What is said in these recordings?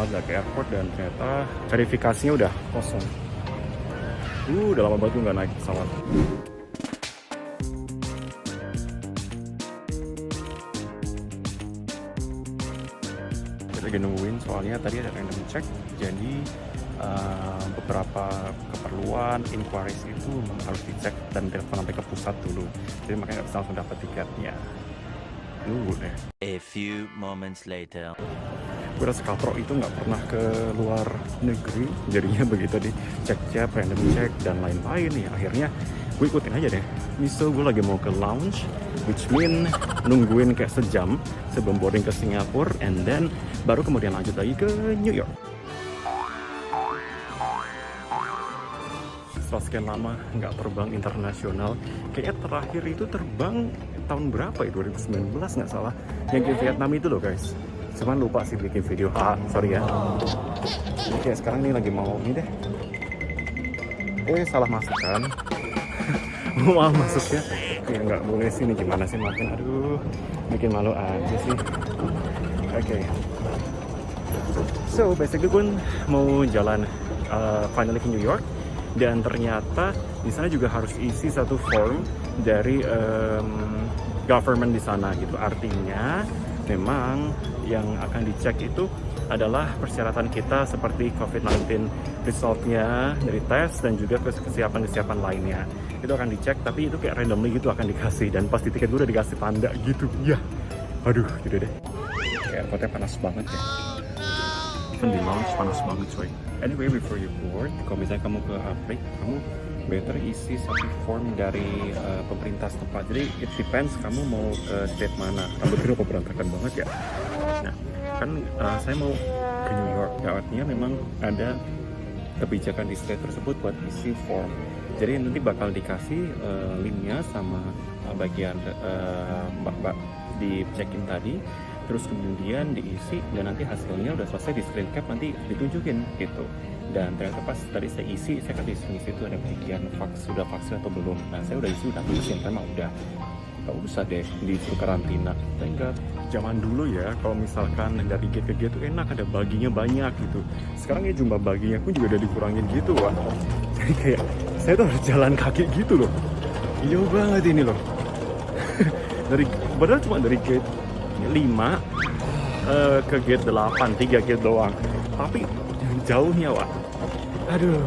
banget lah ke airport dan ternyata verifikasinya udah kosong. Udah lama banget gue nggak naik pesawat. Kita lagi nungguin soalnya tadi ada random check, jadi beberapa keperluan inquiries itu memang harus dicek dan telepon sampai ke pusat dulu. Jadi makanya nggak bisa langsung dapat tiketnya. Nunggu deh. A few moments later. Gue rasa Kapro itu nggak pernah ke luar negeri, jadinya begitu di cek random check dan lain-lain nih, akhirnya gue ikutin aja deh. So gue lagi mau ke lounge, which mean nungguin kayak sejam sebelum boarding ke Singapura, and then baru kemudian lanjut lagi ke New York. Setelah sekian lama nggak terbang internasional, kayaknya terakhir itu terbang tahun berapa ya, 2019 nggak salah, yang ke Vietnam itu loh guys. Cuman lupa sih bikin video, sorry ya. Oke, sekarang nih lagi mau ini deh. Salah masuk kan. Mau masuk ya. Ya nggak boleh sih, ini gimana sih makin, aduh, bikin malu aja sih. Oke. So basically gue mau jalan finally ke New York, dan ternyata di sana juga harus isi satu form dari government di sana gitu. Artinya memang yang akan dicek itu adalah persyaratan kita seperti COVID-19 resultnya dari tes dan juga kesiapan-kesiapan lainnya. Itu akan dicek, tapi itu kayak randomly gitu akan dikasih, dan pas di tiket gue udah dikasih tanda gitu. Ya, aduh, gitu deh. Kayak airportnya panas banget ya. Even di lounge panas banget coy. Anyway, before you board, kalau misalnya kamu ke Aprik, kamu better isi satu form dari pemerintah setempat. Jadi it depends kamu mau ke state mana. Rambut kok berantakan banget ya. Nah, kan saya mau ke New York. Ya, artinya memang ada kebijakan di state tersebut buat isi form. Jadi nanti bakal dikasih linknya sama bagian mbak-mbak di check-in tadi. Terus kemudian diisi, dan nanti hasilnya udah selesai di screen cap, nanti ditunjukin gitu. Dan ternyata pas tadi saya isi, saya kan di situ ada bagian sudah vaksin atau belum. Nah, saya udah isi, udah vaksin, memang udah. Gak usah deh disuruh karantina. Enggak. Zaman dulu ya, kalau misalkan dari gate ke gate tuh enak, ada baginya banyak gitu. Sekarang ya jumlah baginya pun juga udah dikurangin gitu, Wak. Jadi kayak saya tuh harus jalan kaki gitu loh. Jauh banget ini loh. Padahal cuma dari gate 5 ke gate 8, 3 gate doang. Tapi jauhnya, Wak. Aduh.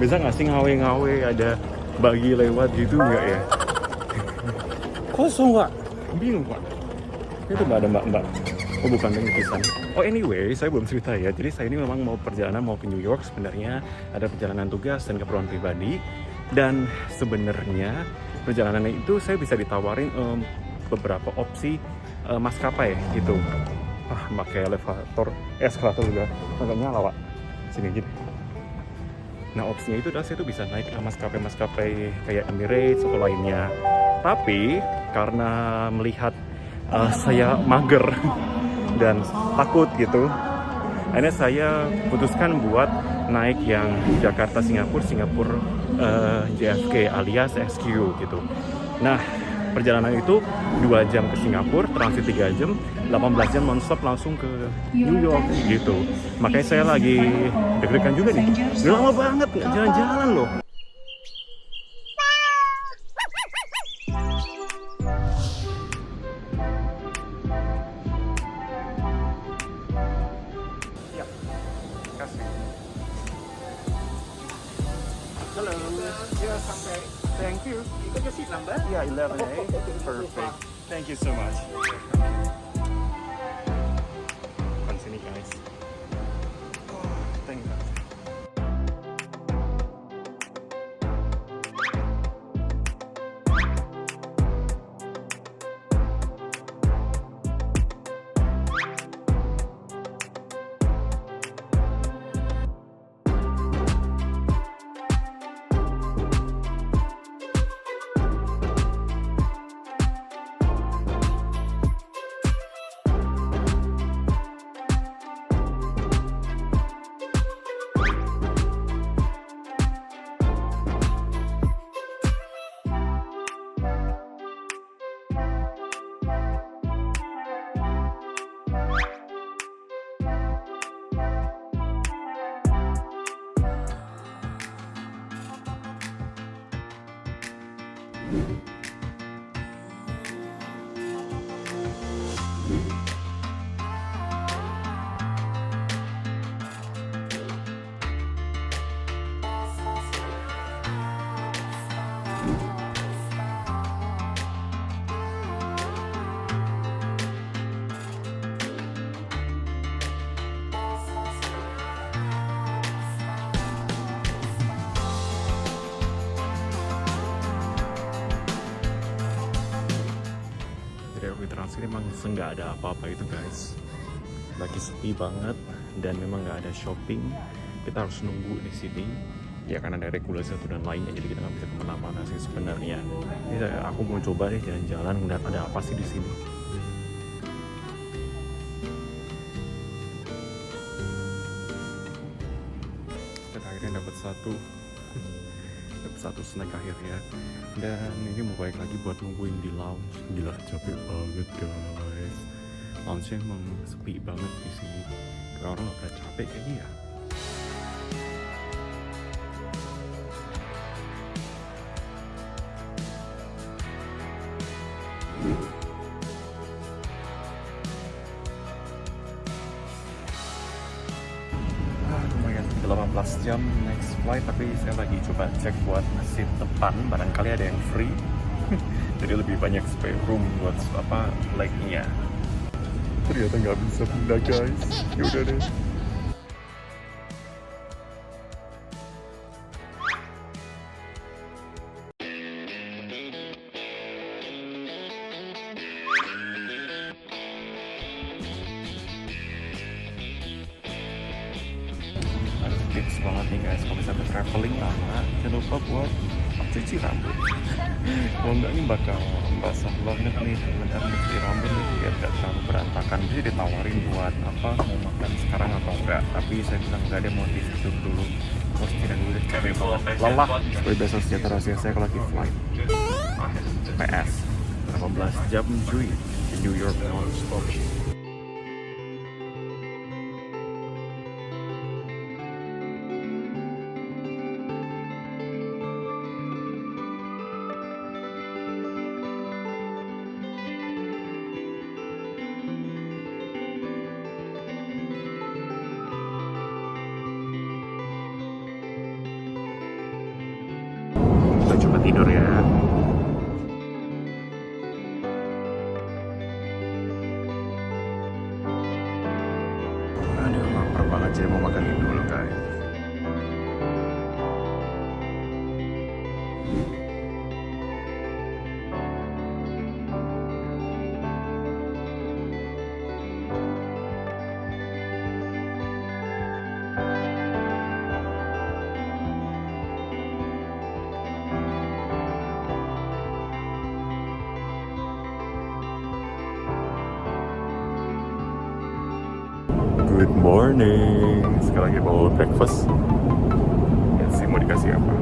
Bisa nggak sih ngawe-ngawe ada bagi lewat gitu nggak ya? Kosong, Wak. Bingung, Wak. Itu nggak ada mbak-mbak. Oh, bukan lukisan. Oh, anyway, saya belum cerita ya. Jadi saya ini memang mau perjalanan, mau ke New York. Sebenarnya ada perjalanan tugas dan keperluan pribadi. Dan sebenarnya perjalanannya itu saya bisa ditawarin beberapa opsi maskapai gitu. Pakai eskalator juga agak nyala, Pak. Sini gitu. Nah, opsinya itu adalah saya tuh bisa naik maskapai kayak Emirates atau lainnya. Tapi karena melihat saya mager dan takut gitu, akhirnya saya putuskan buat naik yang Jakarta Singapura JFK alias XQ gitu. Nah, perjalanan itu 2 jam ke Singapura, transit 3 jam, 18 jam non-stop langsung ke New York gitu. Makanya saya lagi deg-degan juga nih. Udah lama banget nggak jalan-jalan loh. Ya, kasih. Halo, ya sampai. Thank you. Itu ke seat number? Yeah, 11A. Perfect. Thank you so much. Bukan sini guys. Thank you. Dari Trans ini memang nggak ada apa-apa itu guys, lagi sepi banget dan memang nggak ada shopping. Kita harus nunggu di sini ya karena ada regulasi satu dan lainnya, jadi kita nggak bisa kemana-mana sih sebenarnya. Ini aku mau coba deh jalan-jalan ngeliat ada apa sih di sini. Dan akhirnya dapat satu snack akhirnya, dan ini mau balik lagi buat nungguin di lounge. Gila capek banget guys, lounge emang sepi banget di sini, orang nggak pada capek kayaknya ya. Lumayan 18 jam next flight, tapi saya lagi coba cek buat seat depan, barangkali ada yang free. Jadi lebih banyak spare room buat leg-nya. Ternyata nggak bisa pindah guys, yaudah deh. Tips banget nih guys, kalau misalnya traveling lama jangan lupa buat cuci rambut. Kalau enggak ini bakal basah banget nih benar cuci rambut nih, biar gak terlalu berantakan. Bisa ditawarin buat mau makan sekarang atau enggak, tapi saya bilang enggak, dia mau tidur dulu, terus tidak dulu, capek banget, lelah. Seperti biasa senjata rahasia saya kalau lagi flight PS 18 jam cuy di New York non-stop. Kita coba tidur ya. Aduh, lapar banget, jadi mau makan ini dulu guys. Good morning. Sekarang lagi mau breakfast. Lihat sih mau dikasih apa.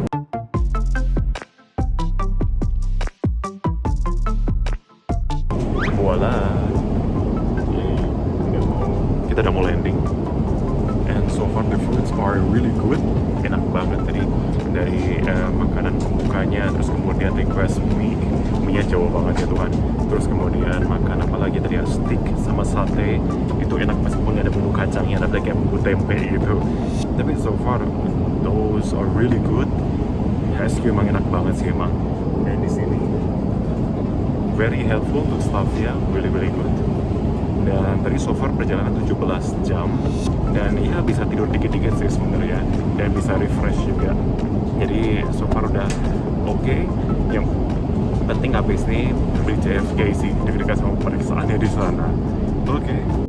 Voila. Kita udah mau landing. And so far the foods are really good. Enak banget tadi. Dari makanan pembukanya, terus kemudian request mie-nya jauh banget ya Tuhan. Terus kemudian makan apa lagi tadi ya, steak sama sate. Itu enak meskipun ada bumbu kacangnya, tapi kayak bumbu tempe gitu. Tapi so far those are really good. SQ emang enak banget sih emang. Dan di sini very helpful untuk staffnya, really good. Dan tadi so far perjalanan 17 jam, dan ya bisa tidur dikit-dikit sih sebenarnya, dan bisa refresh juga. Jadi so far udah oke. Yang penting habis nih beli JFK sih, jadi dikasih sama pemeriksaannya di sana. Oke.